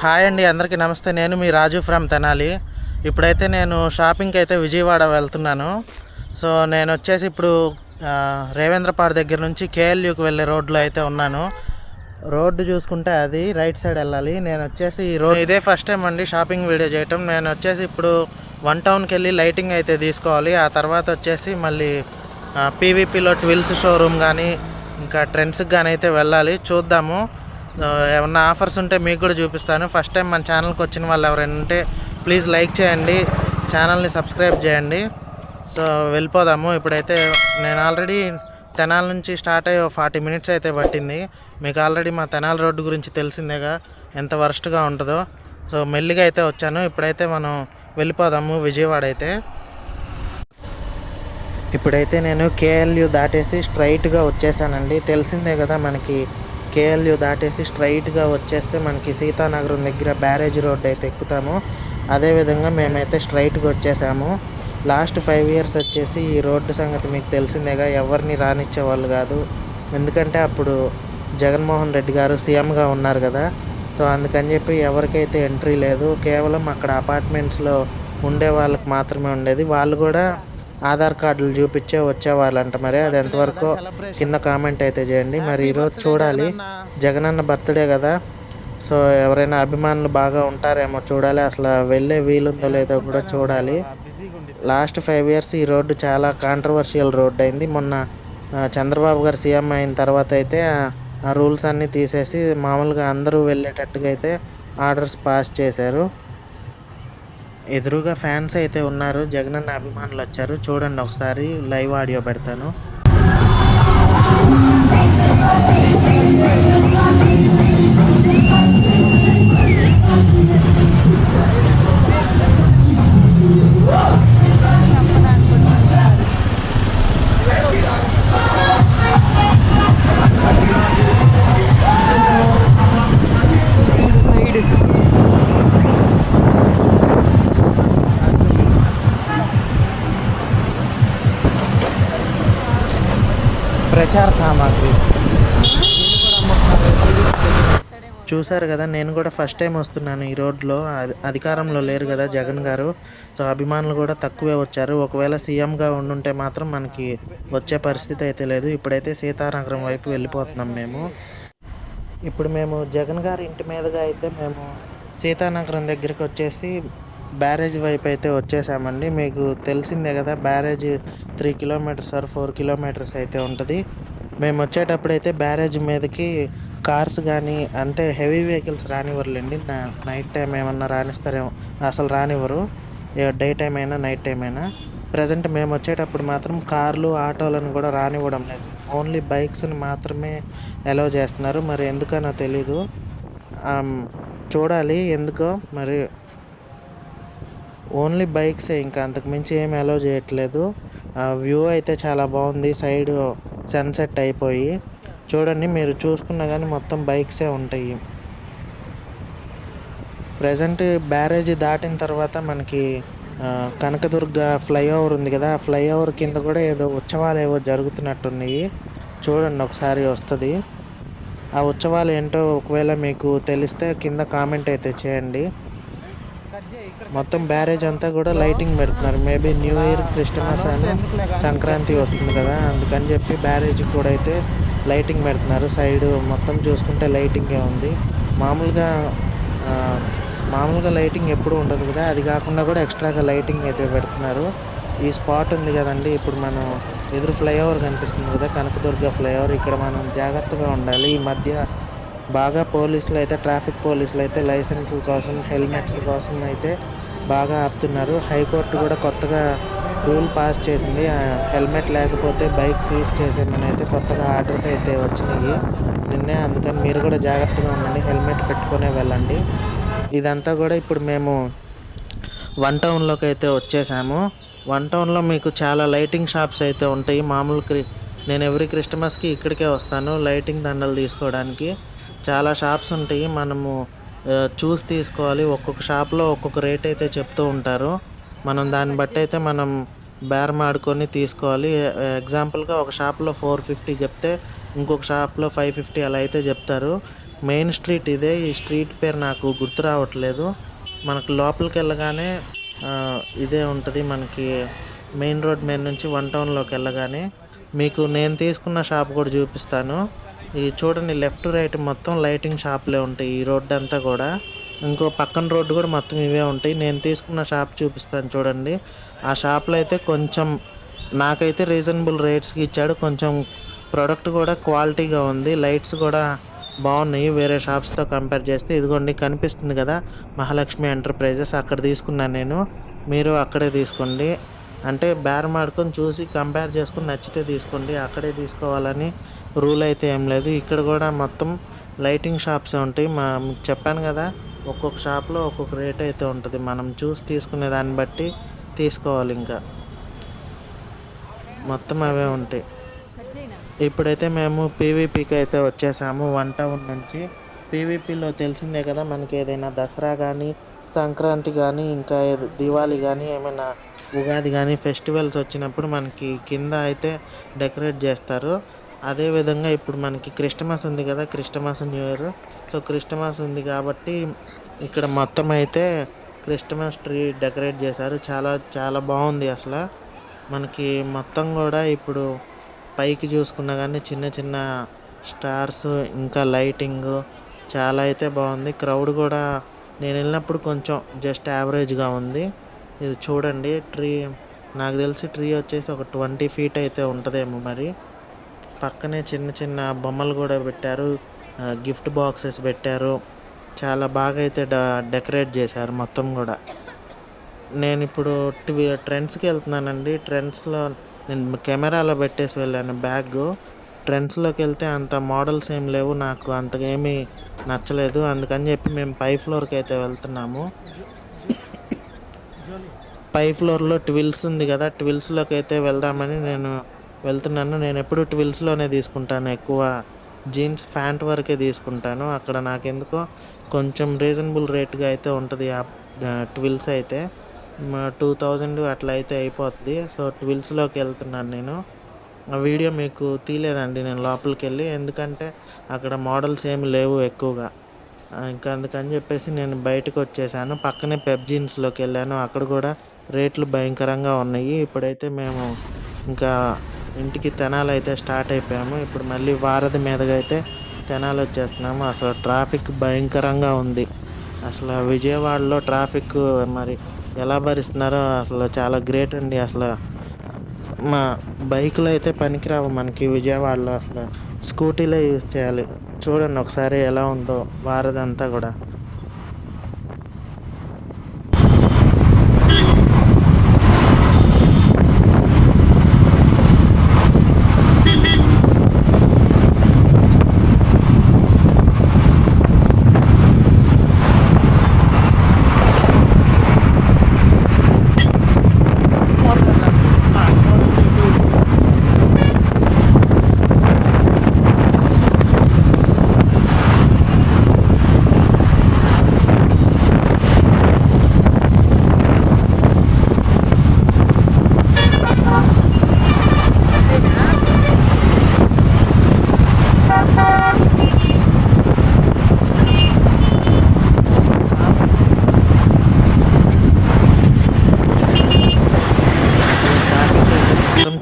Hi అండి, అందరికీ నమస్తే. నేను మీ రాజు ఫ్రమ్ తెనాలి. ఇప్పుడైతే నేను షాపింగ్కి అయితే విజయవాడ వెళ్తున్నాను. నేను వచ్చేసి ఇప్పుడు రేవేంద్రపాడు దగ్గర నుంచి కేఎల్యూకి వెళ్ళే రోడ్లో అయితే ఉన్నాను. రోడ్డు చూసుకుంటే అది రైట్ సైడ్ వెళ్ళాలి. నేను వచ్చేసి ఈ రోడ్ ఇదే ఫస్ట్ టైం అండి షాపింగ్ వీడియో చేయటం. నేను వచ్చేసి ఇప్పుడు వన్ టౌన్కి వెళ్ళి లైటింగ్ అయితే తీసుకోవాలి. ఆ తర్వాత వచ్చేసి మళ్ళీ పీవీపీలో ట్విల్స్ షోరూమ్ కానీ ఇంకా ట్రెండ్స్కి కానీ అయితే వెళ్ళాలి. చూద్దాము, ఏమన్నా ఆఫర్స్ ఉంటే మీకు కూడా చూపిస్తాను. ఫస్ట్ టైం మన ఛానల్కి వచ్చిన వాళ్ళు ఎవరైనా ఉంటే ప్లీజ్ లైక్ చేయండి, ఛానల్ని సబ్స్క్రైబ్ చేయండి. వెళ్ళిపోదాము. ఇప్పుడైతే నేను ఆల్రెడీ తెనాల నుంచి స్టార్ట్ అయ్యి 40 మినిట్స్ అయితే పట్టింది. మీకు ఆల్రెడీ మా తెనాల రోడ్డు గురించి తెలిసిందేగా, ఎంత వరస్ట్గా ఉంటుందో. మెల్లిగా అయితే వచ్చాను. ఇప్పుడైతే మనం వెళ్ళిపోదాము విజయవాడ అయితే. ఇప్పుడైతే నేను కేఎల్యూ దాటేసి స్ట్రైట్గా వచ్చేసానండి. తెలిసిందే కదా మనకి, కేఎల్యూ దాటేసి స్ట్రైట్గా వచ్చేస్తే మనకి సీతానగరం దగ్గర బ్యారేజ్ రోడ్ అయితే ఎక్కుతాము. అదేవిధంగా మేమైతే స్ట్రైట్గా వచ్చేసాము. లాస్ట్ 5 ఇయర్స్ వచ్చేసి ఈ రోడ్డు సంగతి మీకు తెలిసిందేగా, ఎవరిని రానిచ్చేవాళ్ళు కాదు. ఎందుకంటే అప్పుడు జగన్మోహన్ రెడ్డి గారు సీఎంగా ఉన్నారు కదా. అందుకని చెప్పి ఎవరికైతే ఎంట్రీ లేదు. కేవలం అక్కడ అపార్ట్మెంట్స్లో ఉండే వాళ్ళకి మాత్రమే ఉండేది. వాళ్ళు కూడా ఆధార్ కార్డులు చూపించే వచ్చేవాళ్ళంట. మరి అది ఎంతవరకు కింద కామెంట్ అయితే చేయండి. మరి ఈరోజు చూడాలి, జగనన్న బర్త్డే కదా. ఎవరైనా అభిమానులు బాగా ఉంటారేమో, చూడాలి. అసలు వెళ్ళే వీలుందో లేదో కూడా చూడాలి. లాస్ట్ 5 ఇయర్స్ ఈ రోడ్డు చాలా కాంట్రవర్షియల్ రోడ్డు అయింది. మొన్న చంద్రబాబు గారు సీఎం అయిన తర్వాత అయితే ఆ రూల్స్ అన్నీ తీసేసి మామూలుగా అందరూ వెళ్ళేటట్టుగా అయితే ఆర్డర్స్ పాస్ చేశారు. ఎదురుగా ఫ్యాన్స్ అయితే ఉన్నారు, జగనన్న అభిమానులు వచ్చారు. చూడండి ఒకసారి, లైవ్ ఆడియో పెడతాను. ప్రచార సామాగ్రి చూశారు కదా. నేను కూడా ఫస్ట్ టైం వస్తున్నాను ఈ రోడ్లో. అధికారంలో లేరు కదా జగన్ గారు. అభిమానులు కూడా తక్కువే వచ్చారు. ఒకవేళ సీఎంగా ఉండుంటే మాత్రం మనకి వచ్చే పరిస్థితి అయితే లేదు. ఇప్పుడైతే సీతానగరం వైపు వెళ్ళిపోతున్నాం మేము. ఇప్పుడు మేము జగన్ గారి ఇంటి మీదుగా అయితే మేము సీతానగరం దగ్గరికి వచ్చేసి బ్యారేజ్ వైపు అయితే వచ్చేసామండి. మీకు తెలిసిందే కదా, బ్యారేజ్ 3 కిలోమీటర్స్ ఆర్ 4 కిలోమీటర్స్ అయితే ఉంటుంది. మేము వచ్చేటప్పుడైతే బ్యారేజ్ మీదకి కార్స్ కానీ, అంటే హెవీ వెహికల్స్ రానివ్వరులేండి. నైట్ టైం ఏమన్నా రానిస్తారేమో, అసలు రానివ్వరు. డే టైం అయినా నైట్ టైం అయినా. ప్రజెంట్ మేము వచ్చేటప్పుడు మాత్రం కార్లు, ఆటోలను కూడా రానివ్వడం లేదు. ఓన్లీ బైక్స్ని మాత్రమే అలౌ చేస్తున్నారు. మరి ఎందుకనో తెలీదు, చూడాలి ఎందుకో. మరి ఓన్లీ బైక్సే, ఇంకా అంతకుమించి ఏమి అలౌ చేయట్లేదు. వ్యూ అయితే చాలా బాగుంది, సైడ్ సన్సెట్ అయిపోయి. చూడండి, మీరు చూసుకున్నా కానీ మొత్తం బైక్సే ఉంటాయి. ప్రజెంట్ బ్యారేజీ దాటిన తర్వాత మనకి కనకదుర్గ ఫ్లైఓవర్ ఉంది కదా, ఆ ఫ్లైఓవర్ కింద కూడా ఏదో ఉత్సవాలు ఏవో జరుగుతున్నట్టున్నాయి. చూడండి ఒకసారి వస్తుంది. ఆ ఉత్సవాలు ఏంటో ఒకవేళ మీకు తెలిస్తే కింద కామెంట్ అయితే చేయండి. మొత్తం బ్యారేజ్ అంతా కూడా లైటింగ్ పెడుతున్నారు. మేబీ న్యూ ఇయర్, క్రిస్టమస్ అని సంక్రాంతి వస్తుంది కదా, అందుకని చెప్పి బ్యారేజ్కి కూడా అయితే లైటింగ్ పెడుతున్నారు. సైడ్ మొత్తం చూసుకుంటే లైటింగే ఉంది. మామూలుగా లైటింగ్ ఎప్పుడు ఉండదు కదా, అది కాకుండా కూడా ఎక్స్ట్రాగా లైటింగ్ అయితే పెడుతున్నారు. ఈ స్పాట్ ఉంది కదండి, ఇప్పుడు మనం ఎదురు ఫ్లైఓవర్ కనిపిస్తుంది కదా, కనకదుర్గ ఫ్లైఓవర్. ఇక్కడ మనం జాగ్రత్తగా ఉండాలి. ఈ మధ్య బాగా పోలీసులు అయితే, ట్రాఫిక్ పోలీసులు అయితే లైసెన్సుల కోసం, హెల్మెట్స్ కోసం అయితే బాగా ఆపుతున్నారు. హైకోర్టు కూడా కొత్తగా రూల్ పాస్ చేసింది. హెల్మెట్ లేకపోతే బైక్ సీజ్ చేసేమని అయితే కొత్తగా ఆర్డర్స్ అయితే వచ్చినాయి నిన్నే. అందుకని మీరు కూడా జాగ్రత్తగా ఉండండి, హెల్మెట్ పెట్టుకునే వెళ్ళండి. ఇదంతా కూడా ఇప్పుడు మేము వన్ టౌన్లోకి అయితే వచ్చేసాము. వన్ టౌన్లో మీకు చాలా లైటింగ్ షాప్స్ అయితే ఉంటాయి. నేను ఎవ్రీ క్రిస్టమస్కి ఇక్కడికే వస్తాను లైటింగ్ దండలు తీసుకోవడానికి. చాలా షాప్స్ ఉంటాయి, మనము చూసి తీసుకోవాలి. ఒక్కొక్క షాప్లో ఒక్కొక్క రేట్ అయితే చెప్తూ ఉంటారు. మనం దాన్ని బట్టి అయితే మనం బేరం ఆడుకొని తీసుకోవాలి. ఎగ్జాంపుల్గా ఒక షాప్లో 450 చెప్తే ఇంకొక షాప్లో 550 అలా అయితే చెప్తారు. మెయిన్ స్ట్రీట్ ఇదే. ఈ స్ట్రీట్ పేరు నాకు గుర్తు రావట్లేదు. మనకు లోపలికి వెళ్ళగానే ఇదే ఉంటుంది. మనకి మెయిన్ రోడ్ మీద నుంచి వన్ టౌన్లోకి వెళ్ళగానే మీకు నేను తీసుకున్న షాప్ కూడా చూపిస్తాను. ఈ చూడండి, లెఫ్ట్ రైట్ మొత్తం లైటింగ్ షాప్లే ఉంటాయి ఈ రోడ్డు అంతా కూడా. ఇంకో పక్కన రోడ్డు కూడా మొత్తం ఇవే ఉంటాయి. నేను తీసుకున్న షాప్ చూపిస్తాను చూడండి. ఆ షాప్లో అయితే కొంచెం నాకైతే రీజనబుల్ రేట్స్కి ఇచ్చాడు. కొంచెం ప్రోడక్ట్ కూడా క్వాలిటీగా ఉంది. లైట్స్ కూడా బాగున్నాయి వేరే షాప్స్తో కంపేర్ చేస్తే. ఇదిగోండి కనిపిస్తుంది కదా మహాలక్ష్మి ఎంటర్ప్రైజెస్, అక్కడ తీసుకున్నాను నేను. మీరు అక్కడే తీసుకోండి. అంటే బేరం ఆడుకొని చూసి కంపేర్ చేసుకుని నచ్చితే తీసుకోండి. అక్కడే తీసుకోవాలని రూల్ అయితే ఏం లేదు. ఇక్కడ కూడా మొత్తం లైటింగ్ షాప్సే ఉంటాయి. మీకు చెప్పాను కదా, ఒక్కొక్క షాప్లో ఒక్కొక్క రేట్ అయితే ఉంటుంది. మనం చూసి తీసుకునే దాన్ని బట్టి తీసుకోవాలి. ఇంకా మొత్తం అవే ఉంటాయి. ఇప్పుడైతే మేము పీవీపీకి అయితే వచ్చేసాము వన్ టౌన్ నుంచి. పీవీపీలో తెలిసిందే కదా, మనకి ఏదైనా దసరా కానీ, సంక్రాంతి కానీ, ఇంకా దివాళీ కానీ, ఏమైనా ఉగాది కానీ ఫెస్టివల్స్ వచ్చినప్పుడు మనకి కింద అయితే డెకరేట్ చేస్తారు. అదేవిధంగా ఇప్పుడు మనకి క్రిస్టమస్ ఉంది కదా, Christmas new year. So Christmas ఉంది కాబట్టి ఇక్కడ మొత్తం అయితే క్రిస్టమస్ ట్రీ డెకరేట్ చేశారు. చాలా చాలా బాగుంది అసలు. మనకి మొత్తం కూడా ఇప్పుడు పైకి చూసుకున్నా కానీ చిన్న చిన్న స్టార్స్, ఇంకా లైటింగ్ చాలా అయితే బాగుంది. క్రౌడ్ కూడా నేను వెళ్ళినప్పుడు కొంచెం జస్ట్ యావరేజ్గా ఉంది. ఇది చూడండి, ట్రీ నాకు తెలిసి ట్రీ వచ్చేసి ఒక 20 feet అయితే ఉంటుందేమో. మరి పక్కనే చిన్న చిన్న బొమ్మలు కూడా పెట్టారు, గిఫ్ట్ బాక్సెస్ పెట్టారు. చాలా బాగా అయితే డెకరేట్ చేశారు మొత్తం కూడా. నేను ఇప్పుడు ట్రెండ్స్కి వెళ్తున్నానండి. ట్రెండ్స్లో నేను కెమెరాలో పెట్టేసి వెళ్ళాను బ్యాగ్. ట్రెండ్స్లోకి వెళ్తే అంత మోడల్స్ ఏం లేవు, నాకు అంతగా ఏమీ నచ్చలేదు. అందుకని చెప్పి మేము పై ఫ్లోర్కి అయితే వెళ్తున్నాము. పై ఫ్లోర్లో ట్విల్స్ ఉంది కదా, ట్విల్స్లోకి అయితే వెళ్దామని నేను వెళ్తున్నాను. నేను ఎప్పుడు ట్విల్స్లోనే తీసుకుంటాను, ఎక్కువ జీన్స్ ప్యాంట్ వరకే తీసుకుంటాను. అక్కడ నాకెందుకో కొంచెం రీజనబుల్ రేట్గా అయితే ఉంటుంది. ఆ ట్విల్స్ అయితే 2000 అట్లా అయితే అయిపోతుంది. సో ట్విల్స్లోకి వెళ్తున్నాను నేను. ఆ వీడియో మీకు తీయలేదండి నేను లోపలికి వెళ్ళి, ఎందుకంటే అక్కడ మోడల్స్ ఏమి లేవు ఎక్కువగా. ఇంకా అందుకని చెప్పేసి నేను బయటకు వచ్చేసాను. పక్కనే పెప్ జీన్స్లోకి వెళ్ళాను, అక్కడ కూడా రేట్లు భయంకరంగా ఉన్నాయి. ఇప్పుడైతే మేము ఇంకా ఇంటికి తెనాలి అయితే స్టార్ట్ అయిపోయాము. ఇప్పుడు మళ్ళీ వారధి మీదగా అయితే తెనాలి వచ్చేస్తున్నాము. అసలు ట్రాఫిక్ భయంకరంగా ఉంది. అసలు విజయవాడలో ట్రాఫిక్ మరి ఎలా భరిస్తున్నారో అసలు చాలా గ్రేట్ అండి. అసలు మా బైకులు అయితే పనికిరావు మనకి విజయవాడలో, అసలు స్కూటీలే యూజ్ చేయాలి. చూడండి ఒకసారి ఎలా ఉందో వారధి అంతా కూడా.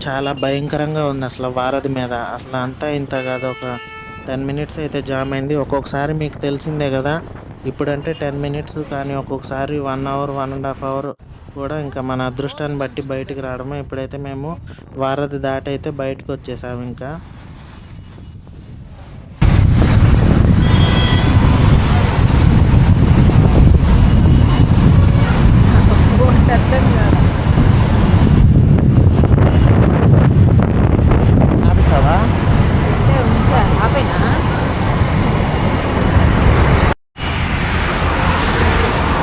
చాలా భయంకరంగా ఉంది అసలు వారధి మీద. అసలు అంతా ఇంత కాదు, ఒక 10 minutes అయితే జామ్ అయింది. ఒక్కొక్కసారి మీకు తెలిసిందే కదా, ఇప్పుడంటే 10 minutes, కానీ ఒక్కొక్కసారి 1 hour 1.5 hour కూడా ఇంకా మన అదృష్టాన్ని బట్టి బయటికి రావడమే. ఇప్పుడైతే మేము వారధి దాటి అయితే బయటకు వచ్చేసాము. ఇంకా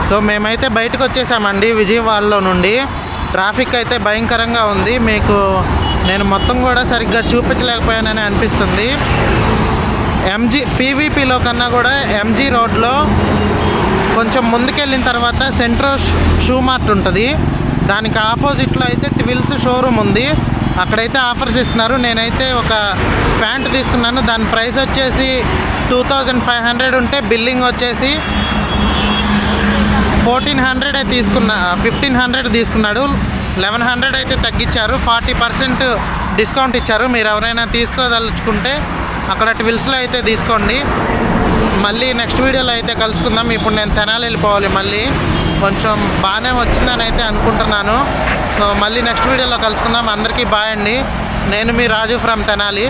సో మేమైతే బయటకు వచ్చేసామండి విజయవాడలో నుండి. ట్రాఫిక్ అయితే భయంకరంగా ఉంది. మీకు నేను మొత్తం కూడా సరిగ్గా చూపించలేకపోయానని అనిపిస్తుంది. పీవీపీలో కన్నా కూడా ఎంజీ రోడ్లో కొంచెం ముందుకెళ్ళిన తర్వాత సెంట్రో షూ మార్ట్ ఉంటుంది. దానికి ఆపోజిట్లో అయితే ట్విల్స్ షోరూమ్ ఉంది. అక్కడైతే ఆఫర్స్ ఇస్తున్నారు. నేనైతే ఒక ప్యాంట్ తీసుకున్నాను, దాని ప్రైస్ వచ్చేసి 2500 ఉంటే బిల్లింగ్ వచ్చేసి 1400 తీసుకున్నా, 1500 తీసుకున్నాడు. 1100 అయితే తగ్గించారు. 40% డిస్కౌంట్ ఇచ్చారు. మీరు ఎవరైనా తీసుకోదలుచుకుంటే అక్కడ ట్విల్స్లో అయితే తీసుకోండి. మళ్ళీ నెక్స్ట్ వీడియోలో అయితే కలుసుకుందాం. ఇప్పుడు నేను తెనాలి వెళ్ళిపోవాలి. మళ్ళీ కొంచెం బాగానే వచ్చిందని అయితే అనుకుంటున్నాను. సో మళ్ళీ నెక్స్ట్ వీడియోలో కలుసుకుందాం. అందరికీ బాయ్ అండి. నేను మీ రాజు ఫ్రమ్ తెనాలి.